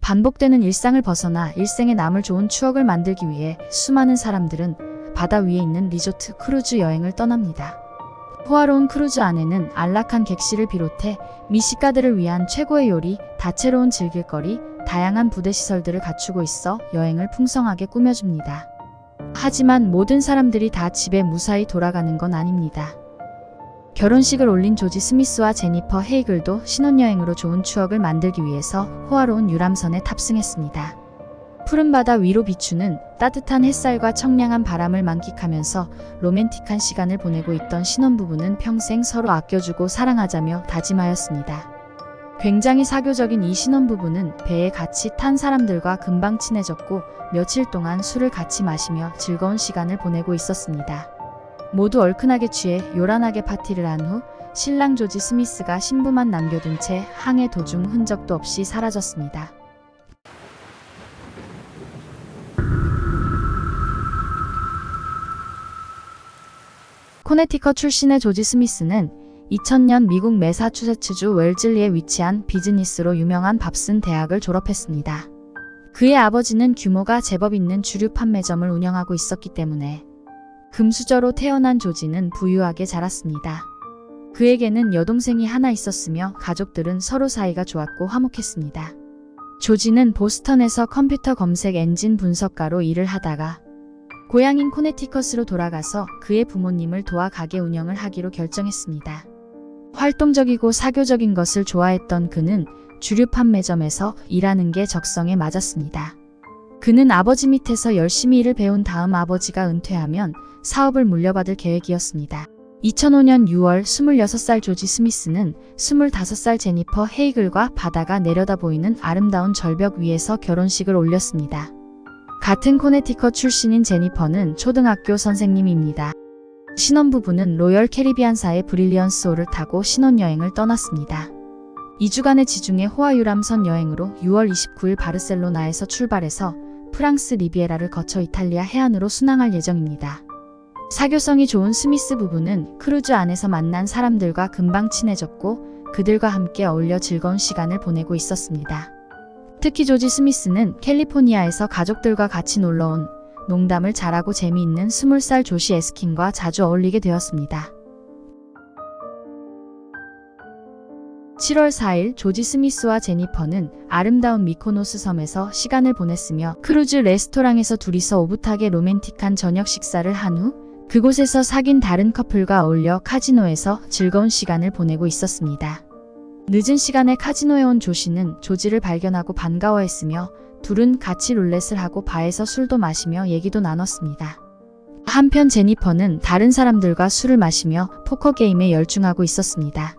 반복되는 일상을 벗어나 일생에 남을 좋은 추억을 만들기 위해 수많은 사람들은 바다 위에 있는 리조트 크루즈 여행을 떠납니다. 호화로운 크루즈 안에는 안락한 객실을 비롯해 미식가들을 위한 최고의 요리, 다채로운 즐길거리, 다양한 부대 시설들을 갖추고 있어 여행을 풍성하게 꾸며줍니다. 하지만 모든 사람들이 다 집에 무사히 돌아가는 건 아닙니다. 결혼식을 올린 조지 스미스와 제니퍼 헤이글도 신혼여행으로 좋은 추억을 만들기 위해서 호화로운 유람선에 탑승했습니다. 푸른 바다 위로 비추는 따뜻한 햇살과 청량한 바람을 만끽하면서 로맨틱한 시간을 보내고 있던 신혼부부는 평생 서로 아껴주고 사랑하자며 다짐하였습니다. 굉장히 사교적인 이 신혼부부는 배에 같이 탄 사람들과 금방 친해졌고 며칠 동안 술을 같이 마시며 즐거운 시간을 보내고 있었습니다. 모두 얼큰하게 취해 요란하게 파티를 한 후 신랑 조지 스미스가 신부만 남겨둔 채 항해 도중 흔적도 없이 사라졌습니다. 코네티컷 출신의 조지 스미스는 2000년 미국 매사추세츠주 웰즐리에 위치한 비즈니스로 유명한 밥슨 대학을 졸업했습니다. 그의 아버지는 규모가 제법 있는 주류 판매점을 운영하고 있었기 때문에 금수저로 태어난 조지는 부유하게 자랐습니다. 그에게는 여동생이 하나 있었으며 가족들은 서로 사이가 좋았고 화목했습니다. 조지는 보스턴에서 컴퓨터 검색 엔진 분석가로 일을 하다가 고향인 코네티컷으로 돌아가서 그의 부모님을 도와 가게 운영을 하기로 결정했습니다. 활동적이고 사교적인 것을 좋아했던 그는 주류 판매점에서 일하는 게 적성에 맞았습니다. 그는 아버지 밑에서 열심히 일을 배운 다음 아버지가 은퇴하면 사업을 물려받을 계획이었습니다. 2005년 6월 26살 조지 스미스는 25살 제니퍼 헤이글과 바다가 내려다 보이는 아름다운 절벽 위에서 결혼식을 올렸습니다. 같은 코네티컷 출신인 제니퍼는 초등학교 선생님입니다. 신혼부부는 로열 캐리비안사의 브릴리언스호를 타고 신혼여행을 떠났습니다. 2주간의 지중해 호화 유람선 여행으로 6월 29일 바르셀로나에서 출발해서 프랑스 리비에라를 거쳐 이탈리아 해안으로 순항할 예정입니다. 사교성이 좋은 스미스 부부는 크루즈 안에서 만난 사람들과 금방 친해졌고 그들과 함께 어울려 즐거운 시간을 보내고 있었습니다. 특히 조지 스미스는 캘리포니아에서 가족들과 같이 놀러온 농담을 잘하고 재미있는 20살 조시 에스킨과 자주 어울리게 되었습니다. 7월 4일 조지 스미스와 제니퍼는 아름다운 미코노스 섬에서 시간을 보냈으며 크루즈 레스토랑에서 둘이서 오붓하게 로맨틱한 저녁 식사를 한 후 그곳에서 사귄 다른 커플과 어울려 카지노에서 즐거운 시간을 보내고 있었습니다. 늦은 시간에 카지노에 온 조시는 조지를 발견하고 반가워했으며 둘은 같이 룰렛을 하고 바에서 술도 마시며 얘기도 나눴습니다. 한편 제니퍼는 다른 사람들과 술을 마시며 포커 게임에 열중하고 있었습니다.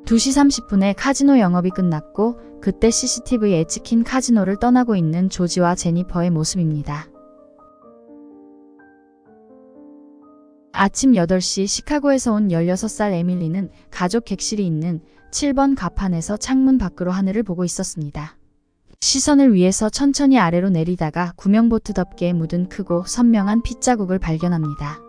2시 30분에 카지노 영업이 끝났고 그때 CCTV에 찍힌 카지노를 떠나고 있는 조지와 제니퍼의 모습입니다. 아침 8시 시카고에서 온 16살 에밀리는 가족 객실이 있는 7번 가판에서 창문 밖으로 하늘을 보고 있었습니다. 시선을 위해서 천천히 아래로 내리다가 구명보트 덮개에 묻은 크고 선명한 핏자국을 발견합니다.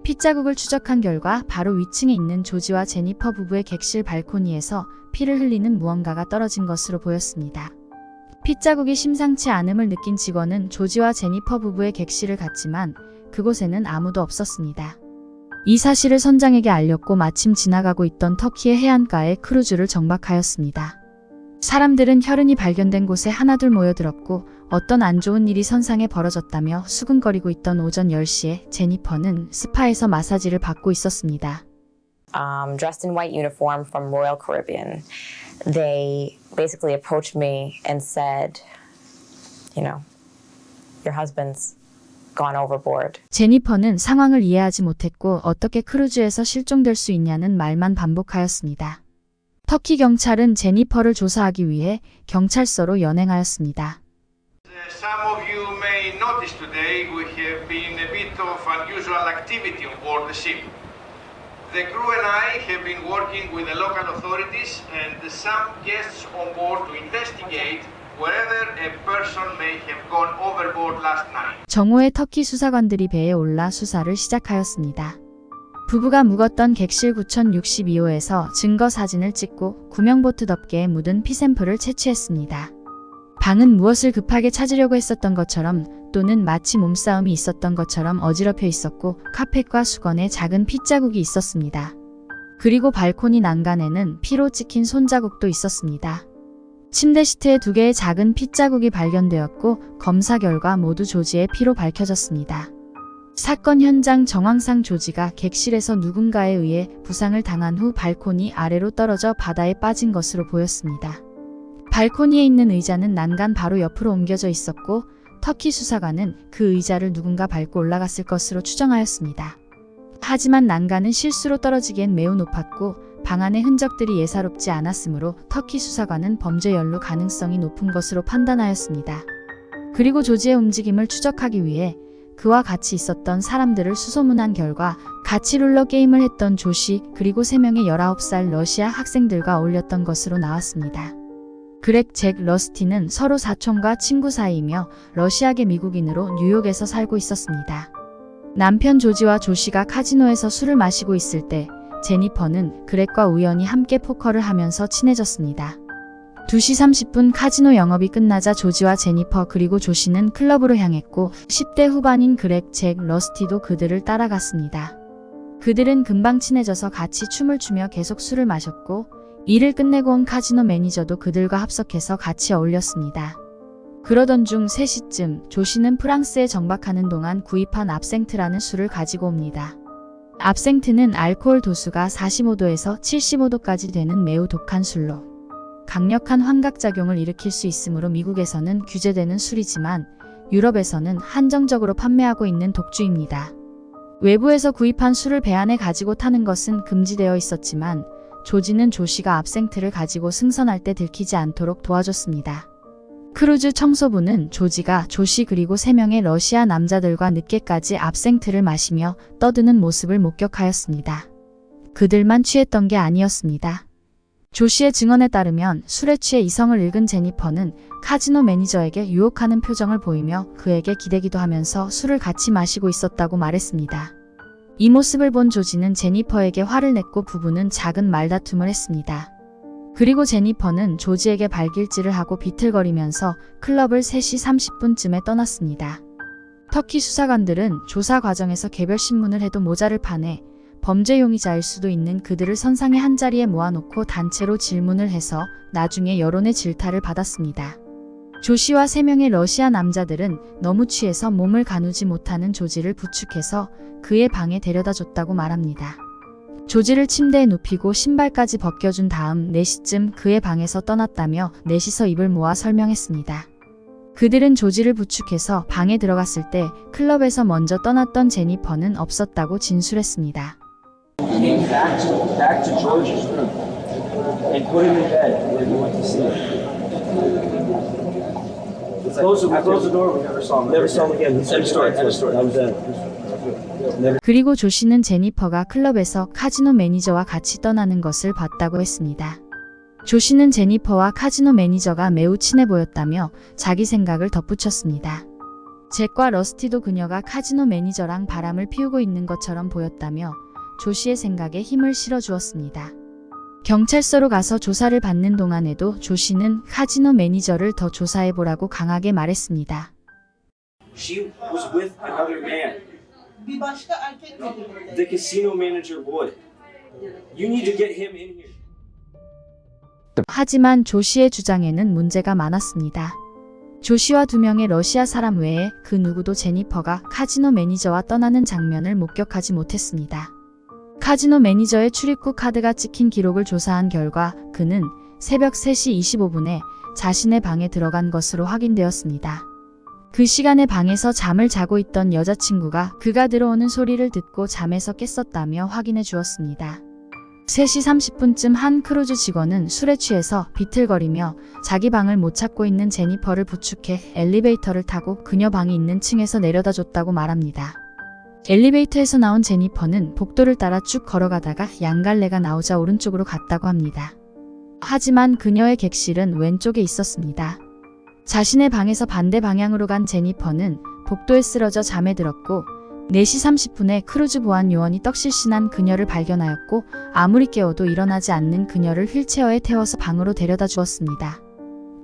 핏자국을 추적한 결과 바로 위층에 있는 조지와 제니퍼 부부의 객실 발코니에서 피를 흘리는 무언가가 떨어진 것으로 보였습니다. 핏자국이 심상치 않음을 느낀 직원은 조지와 제니퍼 부부의 객실을 갔지만 그곳에는 아무도 없었습니다. 이 사실을 선장에게 알렸고 마침 지나가고 있던 터키의 해안가에 크루즈를 정박하였습니다. 사람들은 혈흔이 발견된 곳에 하나둘 모여들었고 어떤 안 좋은 일이 선상에 벌어졌다며 수근거리고 있던 오전 10시에 제니퍼는 스파에서 마사지를 받고 있었습니다. Dressed in white uniform from Royal Caribbean. They basically approached me and said, your husband's gone overboard. 제니퍼는 상황을 이해하지 못했고 어떻게 크루즈에서 실종될 수 있냐는 말만 반복하였습니다. 터키 경찰은 제니퍼를 조사하기 위해 경찰서로 연행하였습니다. Some of you may notice today we have been a bit of unusual activity on board the ship. The crew and I have been working with the local authorities and some guests on board to investigate whether a person may have gone overboard last night. 정오에 터키 수사관들이 배에 올라 수사를 시작하였습니다. 부부가 묵었던 객실 9062호에서 증거 사진을 찍고 구명보트 덮개에 묻은 피 샘플을 채취했습니다. 방은 무엇을 급하게 찾으려고 했었던 것처럼 또는 마치 몸싸움이 있었던 것처럼 어지럽혀 있었고 카펫과 수건에 작은 핏자국이 있었습니다. 그리고 발코니 난간에는 피로 찍힌 손자국도 있었습니다. 침대 시트에 2개의 작은 핏자국이 발견되었고 검사 결과 모두 조지의 피로 밝혀졌습니다. 사건 현장 정황상 조지가 객실에서 누군가에 의해 부상을 당한 후 발코니 아래로 떨어져 바다에 빠진 것으로 보였습니다. 발코니에 있는 의자는 난간 바로 옆으로 옮겨져 있었고 터키 수사관은 그 의자를 누군가 밟고 올라갔을 것으로 추정하였습니다. 하지만 난간은 실수로 떨어지기엔 매우 높았고 방 안의 흔적들이 예사롭지 않았으므로 터키 수사관은 범죄 연루 가능성이 높은 것으로 판단하였습니다. 그리고 조지의 움직임을 추적하기 위해 그와 같이 있었던 사람들을 수소문한 결과 같이 룰러 게임을 했던 조시 그리고 3명의 19살 러시아 학생들과 어울렸던 것으로 나왔습니다. 그렉, 잭, 러스티는 서로 사촌과 친구 사이이며 러시아계 미국인으로 뉴욕에서 살고 있었습니다. 남편 조지와 조시가 카지노에서 술을 마시고 있을 때 제니퍼는 그렉과 우연히 함께 포커를 하면서 친해졌습니다. 2시 30분 카지노 영업이 끝나자 조지와 제니퍼 그리고 조시는 클럽으로 향했고 10대 후반인 그렉, 잭, 러스티도 그들을 따라갔습니다. 그들은 금방 친해져서 같이 춤을 추며 계속 술을 마셨고 일을 끝내고 온 카지노 매니저도 그들과 합석해서 같이 어울렸습니다. 그러던 중 3시쯤 조시는 프랑스에 정박하는 동안 구입한 압생트라는 술을 가지고 옵니다. 압생트는 알코올 도수가 45도에서 75도까지 되는 매우 독한 술로 강력한 환각작용을 일으킬 수 있으므로 미국에서는 규제되는 술이지만 유럽에서는 한정적으로 판매하고 있는 독주입니다. 외부에서 구입한 술을 배 안에 가지고 타는 것은 금지되어 있었지만 조지는 조시가 압생트를 가지고 승선할 때 들키지 않도록 도와줬습니다. 크루즈 청소부는 조지가 조시 그리고 3명의 러시아 남자들과 늦게까지 압생트를 마시며 떠드는 모습을 목격하였습니다. 그들만 취했던 게 아니었습니다. 조시의 증언에 따르면 술에 취해 이성을 잃은 제니퍼는 카지노 매니저에게 유혹하는 표정을 보이며 그에게 기대기도 하면서 술을 같이 마시고 있었다고 말했습니다. 이 모습을 본 조지는 제니퍼에게 화를 냈고 부부는 작은 말다툼을 했습니다. 그리고 제니퍼는 조지에게 발길질을 하고 비틀거리면서 클럽을 3시 30분쯤에 떠났습니다. 터키 수사관들은 조사 과정에서 개별 신문을 해도 모자를 파내 범죄 용의자일 수도 있는 그들을 선상의 한자리에 모아놓고 단체로 질문을 해서 나중에 여론의 질타를 받았습니다. 조시와 3명의 러시아 남자들은 너무 취해서 몸을 가누지 못하는 조지를 부축해서 그의 방에 데려다 줬다고 말합니다. 조지를 침대에 눕히고 신발까지 벗겨준 다음 4시쯤 그의 방에서 떠났다며 넷이서 입을 모아 설명했습니다. 그들은 조지를 부축해서 방에 들어갔을 때 클럽에서 먼저 떠났던 제니퍼는 없었다고 진술했습니다. Came back to George's room and put him in bed where you went to sleep. I closed the door. We never saw him. Never saw him again. End of story. End of story. That was it. 그리고 조시는 제니퍼가 클럽에서 카지노 매니저와 같이 떠나는 것을 봤다고 했습니다. 조시는 제니퍼와 카지노 매니저가 매우 친해 보였다며 자기 생각을 덧붙였습니다. 잭과 러스티도 그녀가 카지노 매니저랑 바람을 피우고 있는 것처럼 보였다며 조시의 생각에 힘을 실어주었습니다. 경찰서로 가서 조사를 받는 동안에도 조시는 카지노 매니저를 더 조사해보라고 강하게 말했습니다. She was with another man. Bir başka erkek mi birlikte? The casino manager boy. You need to get him in here. 하지만 조시의 주장에는 문제가 많았습니다. 조시와 2명의 러시아 사람 외에 그 누구도 제니퍼가 카지노 매니저와 떠나는 장면을 목격하지 못했습니다. 카지노 매니저의 출입국 카드가 찍힌 기록을 조사한 결과 그는 새벽 3시 25분에 자신의 방에 들어간 것으로 확인되었습니다. 그 시간에 방에서 잠을 자고 있던 여자친구가 그가 들어오는 소리를 듣고 잠에서 깼었다며 확인해 주었습니다. 3시 30분쯤 한 크루즈 직원은 술에 취해서 비틀거리며 자기 방을 못 찾고 있는 제니퍼를 부축해 엘리베이터를 타고 그녀 방이 있는 층에서 내려다 줬다고 말합니다. 엘리베이터에서 나온 제니퍼는 복도를 따라 쭉 걸어가다가 양갈래가 나오자 오른쪽으로 갔다고 합니다. 하지만 그녀의 객실은 왼쪽에 있었습니다. 자신의 방에서 반대 방향으로 간 제니퍼는 복도에 쓰러져 잠에 들었고 4시 30분에 크루즈 보안 요원이 떡실신한 그녀를 발견하였고 아무리 깨워도 일어나지 않는 그녀를 휠체어에 태워서 방으로 데려다 주었습니다.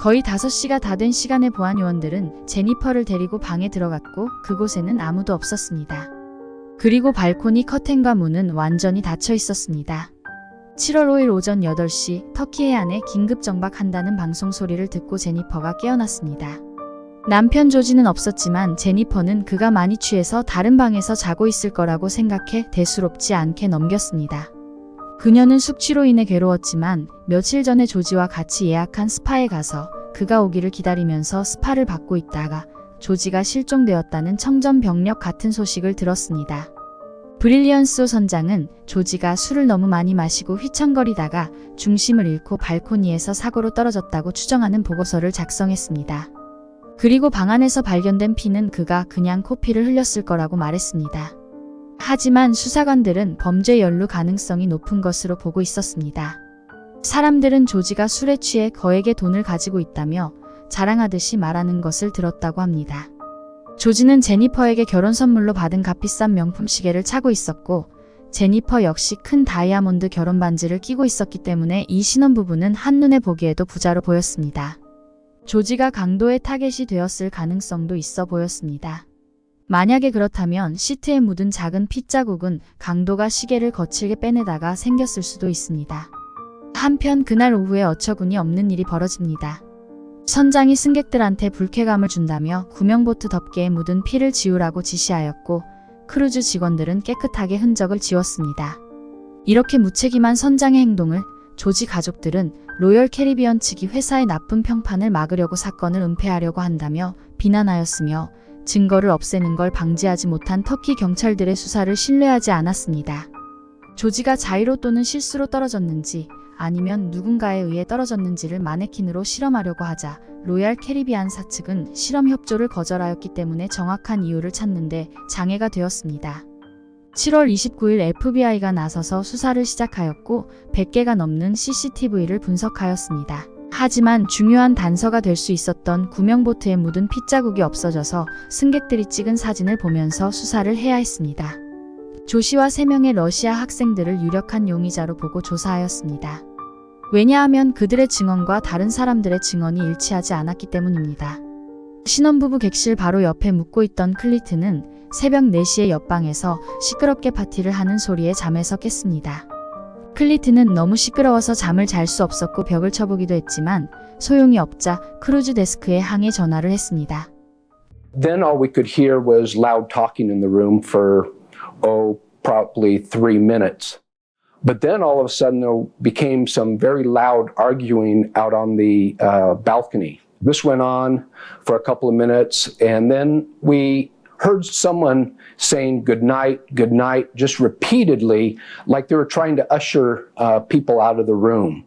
거의 5시가 다 된 시간에 보안 요원들은 제니퍼를 데리고 방에 들어갔고 그곳에는 아무도 없었습니다. 그리고 발코니 커튼과 문은 완전히 닫혀 있었습니다. 7월 5일 오전 8시 터키 해안에 긴급 정박한다는 방송 소리를 듣고 제니퍼가 깨어났습니다. 남편 조지는 없었지만 제니퍼는 그가 많이 취해서 다른 방에서 자고 있을 거라고 생각해 대수롭지 않게 넘겼습니다. 그녀는 숙취로 인해 괴로웠지만 며칠 전에 조지와 같이 예약한 스파에 가서 그가 오기를 기다리면서 스파를 받고 있다가 조지가 실종되었다는 청전병력 같은 소식을 들었습니다. 브릴리언스 선장은 조지가 술을 너무 많이 마시고 휘청거리다가 중심을 잃고 발코니에서 사고로 떨어졌다고 추정하는 보고서를 작성했습니다. 그리고 방 안에서 발견된 피는 그가 그냥 코피를 흘렸을 거라고 말했습니다. 하지만 수사관들은 범죄 연루 가능성이 높은 것으로 보고 있었습니다. 사람들은 조지가 술에 취해 거액의 돈을 가지고 있다며 자랑하듯이 말하는 것을 들었다고 합니다. 조지는 제니퍼에게 결혼 선물로 받은 값비싼 명품 시계를 차고 있었고 제니퍼 역시 큰 다이아몬드 결혼 반지를 끼고 있었기 때문에 이 신혼부부는 한눈에 보기에도 부자로 보였습니다. 조지가 강도의 타겟이 되었을 가능성도 있어 보였습니다. 만약에 그렇다면 시트에 묻은 작은 핏자국은 강도가 시계를 거칠게 빼내다가 생겼을 수도 있습니다. 한편 그날 오후에 어처구니 없는 일이 벌어집니다. 선장이 승객들한테 불쾌감을 준다며 구명보트 덮개에 묻은 피를 지우라고 지시하였고 크루즈 직원들은 깨끗하게 흔적을 지웠습니다. 이렇게 무책임한 선장의 행동을 조지 가족들은 로열 캐리비언 측이 회사의 나쁜 평판을 막으려고 사건을 은폐하려고 한다며 비난하였으며 증거를 없애는 걸 방지하지 못한 터키 경찰들의 수사를 신뢰하지 않았습니다. 조지가 자의로 또는 실수로 떨어졌는지 아니면 누군가에 의해 떨어졌는지를 마네킹으로 실험하려고 하자 로얄 캐리비안사 측은 실험 협조를 거절하였기 때문에 정확한 이유를 찾는데 장애가 되었습니다. 7월 29일 FBI가 나서서 수사를 시작하였고 100개가 넘는 CCTV를 분석하였습니다. 하지만 중요한 단서가 될 수 있었던 구명보트에 묻은 핏자국이 없어져서 승객들이 찍은 사진을 보면서 수사를 해야 했습니다. 조시와 3명의 러시아 학생들을 유력한 용의자로 보고 조사하였습니다. 왜냐하면 그들의 증언과 다른 사람들의 증언이 일치하지 않았기 때문입니다. 신혼부부 객실 바로 옆에 묵고 있던 클리트는 새벽 4시에 옆방에서 시끄럽게 파티를 하는 소리에 잠에서 깼습니다. 클리트는 너무 시끄러워서 잠을 잘 수 없었고 벽을 쳐보기도 했지만 소용이 없자 크루즈 데스크에 항해 전화를 했습니다. Then all we could hear was loud talking in the room for, probably 3 minutes. But then all of a sudden there became some very loud arguing out on the balcony. This went on for a couple of minutes, and then we heard someone saying good night, just repeatedly, like they were trying to usher people out of the room.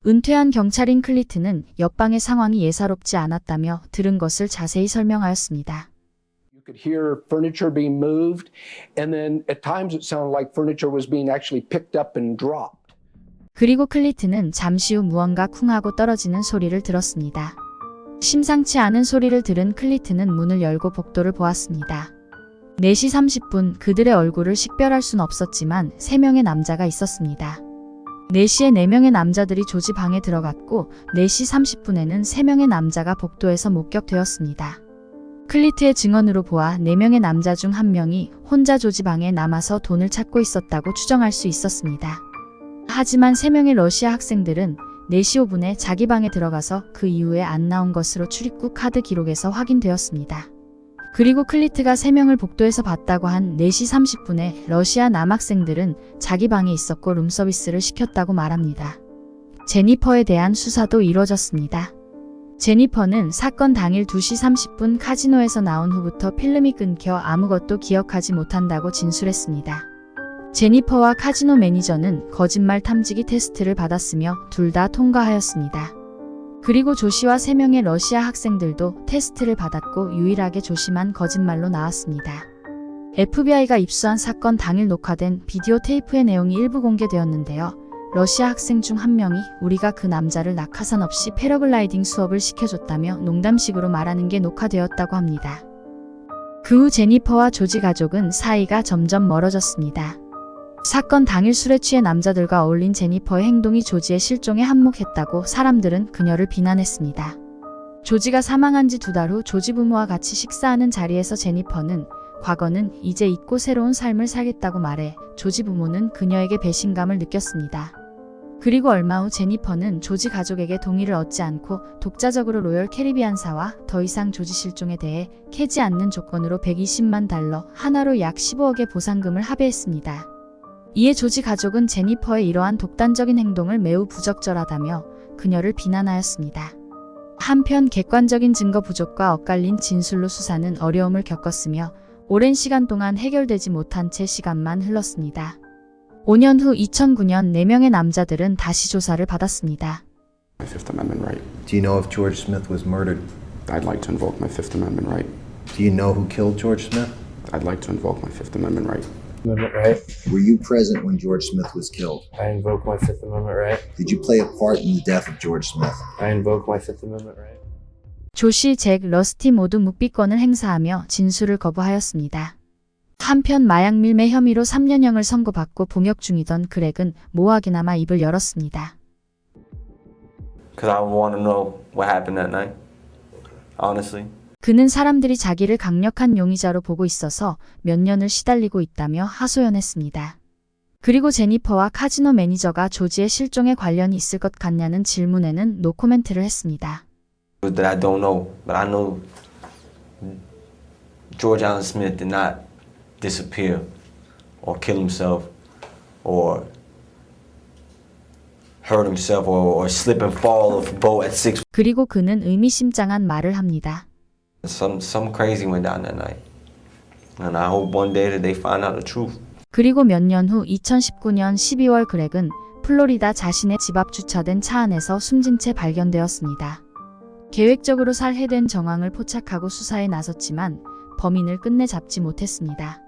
은퇴한 경찰인 클리트는 옆방의 상황이 예사롭지 않았다며 들은 것을 자세히 설명하였습니다. You could hear furniture being moved, and then at times it sounded like furniture was being actually picked up and dropped. 그리고 클리트는 잠시 후 무언가 쿵하고 떨어지는 소리를 들었습니다. 심상치 않은 소리를 들은 클리트는 문을 열고 복도를 보았습니다. 4시 30분 그들의 얼굴을 식별할 순 없었지만 3명의 남자가 있었습니다. 4시에 4명의 남자들이 조지 방에 들어갔고 4시 30분에는 3명의 남자가 복도에서 목격되었습니다. 클리트의 증언으로 보아 4명의 남자 중 1명이 혼자 조지 방에 남아서 돈을 찾고 있었다고 추정할 수 있었습니다. 하지만 3명의 러시아 학생들은 4시 5분에 자기 방에 들어가서 그 이후에 안 나온 것으로 출입국 카드 기록에서 확인되었습니다. 그리고 클리트가 3명을 복도에서 봤다고 한 4시 30분에 러시아 남학생들은 자기 방에 있었고 룸서비스를 시켰다고 말합니다. 제니퍼에 대한 수사도 이루어졌습니다. 제니퍼는 사건 당일 2시 30분 카지노에서 나온 후부터 필름이 끊겨 아무것도 기억하지 못한다고 진술했습니다. 제니퍼와 카지노 매니저는 거짓말 탐지기 테스트를 받았으며 둘 다 통과하였습니다. 그리고 조시와 3명의 러시아 학생들도 테스트를 받았고 유일하게 조시만 거짓말로 나왔습니다. FBI가 입수한 사건 당일 녹화된 비디오 테이프의 내용이 일부 공개되었는데요. 러시아 학생 중 1명이 우리가 그 남자를 낙하산 없이 패러글라이딩 수업을 시켜줬다며 농담식으로 말하는 게 녹화되었다고 합니다. 그 후 제니퍼와 조지 가족은 사이가 점점 멀어졌습니다. 사건 당일 술에 취해 남자들과 어울린 제니퍼의 행동이 조지의 실종에 한몫했다고 사람들은 그녀를 비난했습니다. 조지가 사망한 지 2달 후 조지 부모와 같이 식사하는 자리에서 제니퍼는 과거는 이제 잊고 새로운 삶을 살겠다고 말해 조지 부모는 그녀에게 배신감을 느꼈습니다. 그리고 얼마 후 제니퍼는 조지 가족에게 동의를 얻지 않고 독자적으로 로열 캐리비안사와 더 이상 조지 실종에 대해 캐지 않는 조건으로 $120만, 하나로 약 15억의 보상금을 합의했습니다. 이에 조지 가족은 제니퍼의 이러한 독단적인 행동을 매우 부적절하다며 그녀를 비난하였습니다. 한편 객관적인 증거 부족과 엇갈린 진술로 수사는 어려움을 겪었으며 오랜 시간 동안 해결되지 못한 채 시간만 흘렀습니다. 5년 후 2009년 4명의 남자들은 다시 조사를 받았습니다. My Fifth Amendment right. Do you know if George Smith was murdered? I'd like to invoke my Fifth Amendment right. Do you know who killed George Smith? I'd like to invoke my Fifth Amendment right. Amendment right. Were you present when George Smith was killed? I invoke my Fifth Amendment right. Did you play a part in the death of George Smith? I invoke my Fifth Amendment right. 조시, 잭, 러스티 모두 묵비권을 행사하며 진술을 거부하였습니다. 한편 마약 밀매 혐의로 3년형을 선고받고 복역 중이던 그렉은 모호하게나마 입을 열었습니다. Because I want to know what happened that night. Honestly. 그는 사람들이 자기를 강력한 용의자로 보고 있어서 몇 년을 시달리고 있다며 하소연했습니다. 그리고 제니퍼와 카지노 매니저가 조지의 실종에 관련이 있을 것 같냐는 질문에는 노코멘트를 했습니다. That I don't know, but I know George Allen Smith did not disappear or kill himself or hurt himself or slip and fall off a boat at 6. 그리고 그는 의미심장한 말을 합니다. Some crazy went down that night. And I hope one day that they find out the truth. 그리고 몇 년 후 2019년 12월 그렉은 플로리다 자신의 집 앞 주차된 차 안에서 숨진 채 발견되었습니다. 계획적으로 살해된 정황을 포착하고 수사에 나섰지만 범인을 끝내 잡지 못했습니다.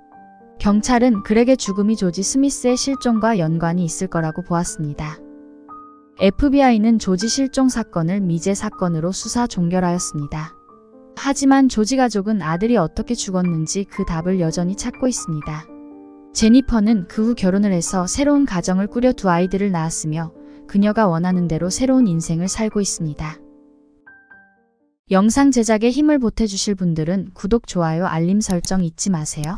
경찰은 그렉의 죽음이 조지 스미스의 실종과 연관이 있을 거라고 보았습니다. FBI는 조지 실종 사건을 미제 사건으로 수사 종결하였습니다. 하지만 조지 가족은 아들이 어떻게 죽었는지 그 답을 여전히 찾고 있습니다. 제니퍼는 그 후 결혼을 해서 새로운 가정을 꾸려 2 아이들을 낳았으며 그녀가 원하는 대로 새로운 인생을 살고 있습니다. 영상 제작에 힘을 보태주실 분들은 구독, 좋아요, 알림 설정 잊지 마세요.